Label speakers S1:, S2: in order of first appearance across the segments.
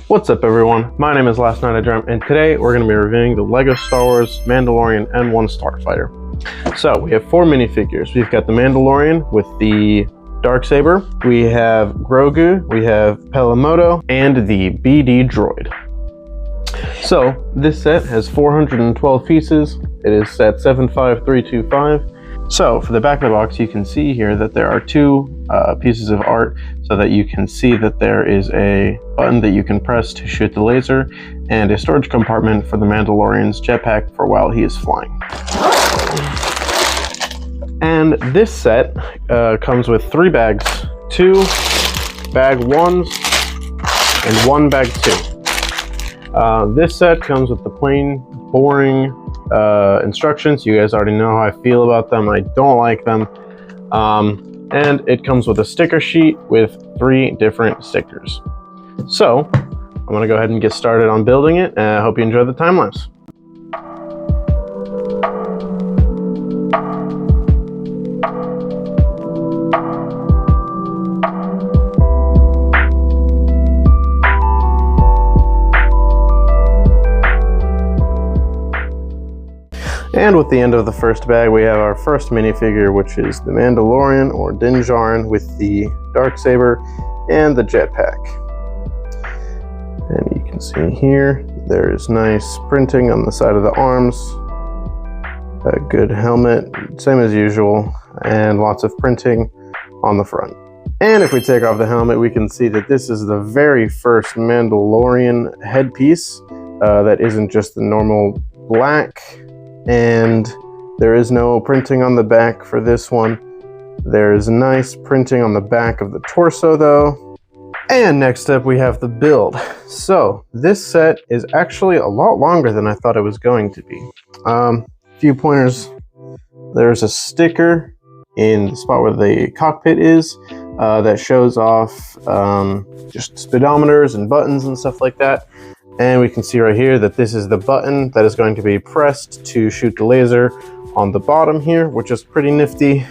S1: What's up everyone, my name is Last Night I Dreamt, and today we're going to be reviewing the LEGO Star Wars Mandalorian N-1 Starfighter. So, we have 4 minifigures. We've got the Mandalorian with the Darksaber, we have Grogu, we have Pelamoto, and the BD droid. So, this set has 412 pieces. It is set 75325. So, for the back of the box, you can see here that there are 2 pieces of art so that you can see that there is a button that you can press to shoot the laser and a storage compartment for the Mandalorian's jetpack for while he is flying. And this set comes with 3 bags, 2 bag 1s and 1 bag 2. This set comes with the plain, boring instructions. You guys already know how I feel about them. I don't like them. And it comes with a sticker sheet with 3 different stickers. So I'm going to go ahead and get started on building it, and I hope you enjoy the time lapse. And with the end of the first bag, we have our first minifigure, which is the Mandalorian, or Din Djarin, with the Darksaber and the jetpack. And you can see here, there is nice printing on the side of the arms, a good helmet, same as usual, and lots of printing on the front. And if we take off the helmet, we can see that this is the very first Mandalorian headpiece that isn't just the normal black. And there is no printing on the back for this one. There's nice printing on the back of the torso though. And next up we have the build. So this set is actually a lot longer than I thought it was going to be. Few pointers. There's a sticker in the spot where the cockpit is that shows off just speedometers and buttons and stuff like that. And we can see right here that this is the button that is going to be pressed to shoot the laser on the bottom here, which is pretty nifty.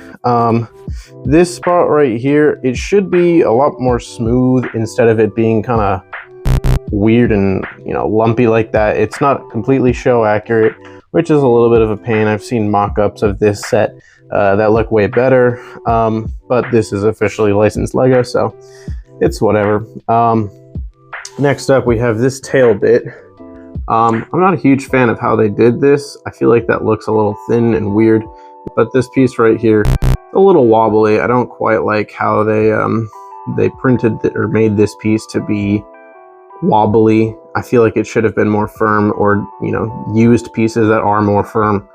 S1: This spot right here, it should be a lot more smooth instead of it being kind of weird and, you know, lumpy like that. It's not completely show accurate, which is a little bit of a pain. I've seen mock-ups of this set that look way better, but this is officially licensed LEGO, so it's whatever. Next up, we have this tail bit. I'm not a huge fan of how they did this. I feel like that looks a little thin and weird, but this piece right here, a little wobbly. I don't quite like how they printed or made this piece to be wobbly. I feel like it should have been more firm, or, you know, used pieces that are more firm.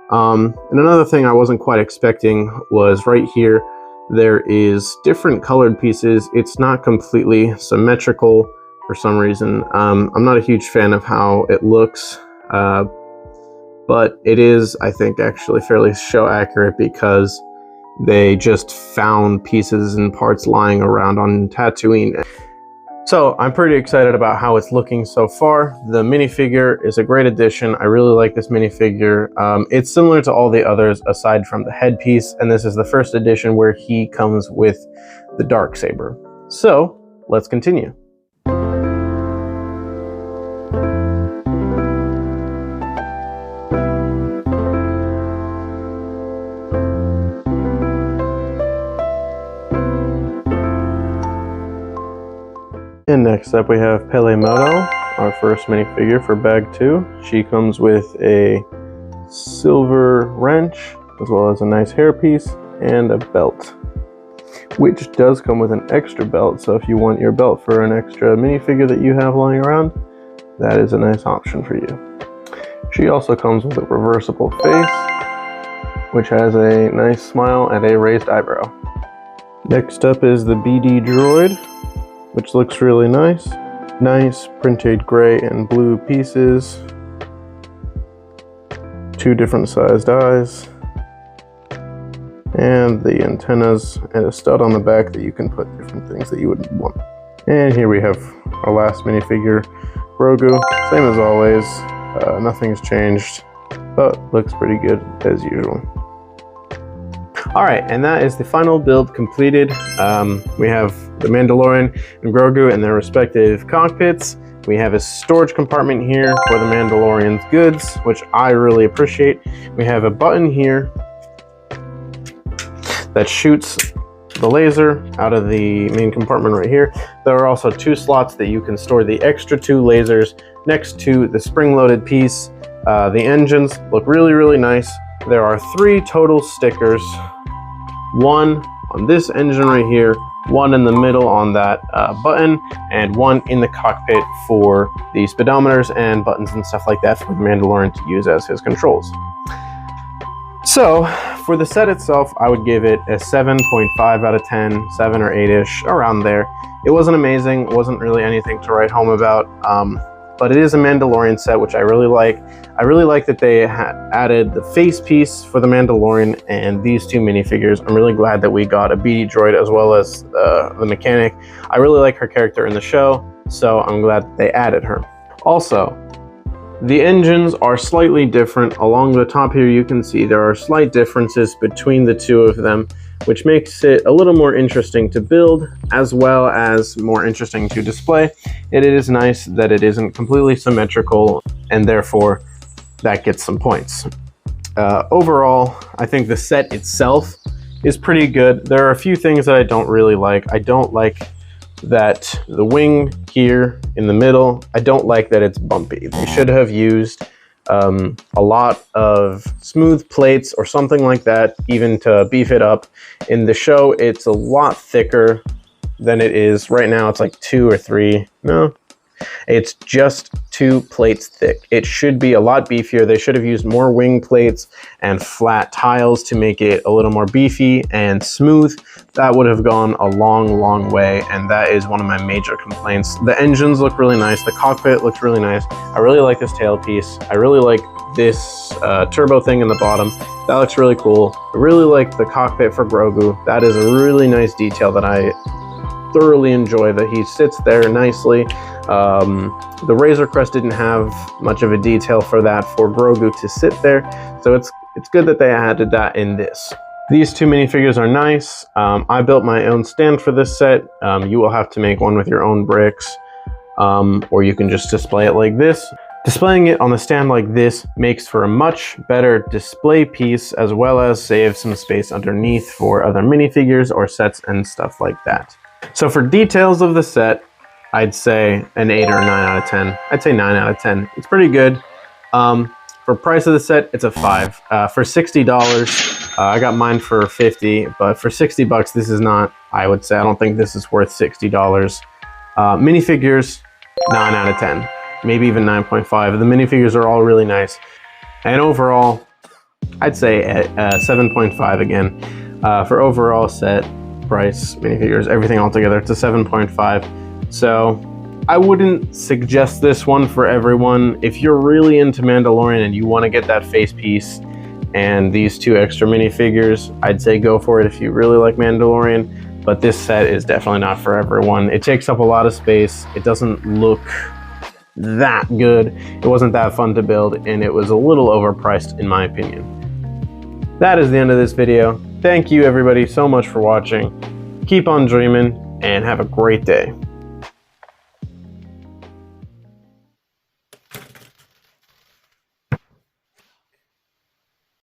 S1: And another thing I wasn't quite expecting was right here, there is different colored pieces. It's not completely symmetrical. For some reason. I'm not a huge fan of how it looks, but it is, I think, actually fairly show accurate because they just found pieces and parts lying around on Tatooine. So I'm pretty excited about how it's looking so far. The minifigure is a great addition. I really like this minifigure. It's similar to all the others aside from the headpiece, and this is the first edition where he comes with the Darksaber. So let's continue. And next up we have Pelamoto, our first minifigure for bag 2. She comes with a silver wrench, as well as a nice hairpiece and a belt, which does come with an extra belt. So if you want your belt for an extra minifigure that you have lying around, that is a nice option for you. She also comes with a reversible face, which has a nice smile and a raised eyebrow. Next up is the BD droid, which looks really nice. Nice printed gray and blue pieces. 2 different sized eyes. And the antennas and a stud on the back that you can put different things that you would want. And here we have our last minifigure, Grogu. Same as always, nothing's changed, but looks pretty good as usual. All right, and that is the final build completed. We have the Mandalorian and Grogu in their respective cockpits. We have a storage compartment here for the Mandalorian's goods, which I really appreciate. We have a button here that shoots the laser out of the main compartment right here. There are also 2 slots that you can store the extra 2 lasers next to the spring-loaded piece. The engines look really, really nice. There are 3 total stickers, 1 on this engine right here, 1 in the middle on that button, and 1 in the cockpit for the speedometers and buttons and stuff like that for the Mandalorian to use as his controls. So for the set itself, I would give it a 7.5 out of 10, 7 or 8-ish, around there. It wasn't amazing, it wasn't really anything to write home about, but it is a Mandalorian set, which I really like. I really like that they added the face piece for the Mandalorian and these 2 minifigures. I'm really glad that we got a BD droid as well as the mechanic. I really like her character in the show, so I'm glad that they added her. Also, the engines are slightly different. Along the top here, you can see there are slight differences between the 2 of them, which makes it a little more interesting to build as well as more interesting to display. It is nice that it isn't completely symmetrical, and therefore that gets some points. Overall, I think the set itself is pretty good. There are a few things that I don't really like. I don't like that the wing here in the middle, I don't like that it's bumpy. They should have used a lot of smooth plates or something like that, even to beef it up. In the show, it's a lot thicker than it is right now. It's like 2 or 3, no, it's just 2 plates thick. It should be a lot beefier. They should have used more wing plates and flat tiles to make it a little more beefy and smooth. That would have gone a long, long way, and that is one of my major complaints. The engines look really nice. The cockpit looks really nice. I really like this tailpiece. I really like this turbo thing in the bottom. That looks really cool. I really like the cockpit for Grogu. That is a really nice detail that I thoroughly enjoy, that he sits there nicely. The Razor Crest didn't have much of a detail for that for Grogu to sit there, so it's good that they added that in this. These 2 minifigures are nice. I built my own stand for this set. You will have to make one with your own bricks, or you can just display it like this. Displaying it on the stand like this makes for a much better display piece, as well as save some space underneath for other minifigures or sets and stuff like that. So for details of the set, I'd say an 8 or 9 out of 10. I'd say 9 out of 10. It's pretty good. For price of the set, it's a 5. For $60, I got mine for 50, but for 60 bucks, this is not, I would say, I don't think this is worth $60. Minifigures, 9 out of 10. Maybe even 9.5. The minifigures are all really nice. And overall, I'd say a 7.5 again. For overall set, price, minifigures, everything all together, it's a 7.5. So I wouldn't suggest this one for everyone. If you're really into Mandalorian and you want to get that face piece and these 2 extra minifigures, I'd say go for it if you really like Mandalorian. But this set is definitely not for everyone. It takes up a lot of space. It doesn't look that good. It wasn't that fun to build, and it was a little overpriced in my opinion. That is the end of this video. Thank you everybody so much for watching. Keep on dreaming and have a great day.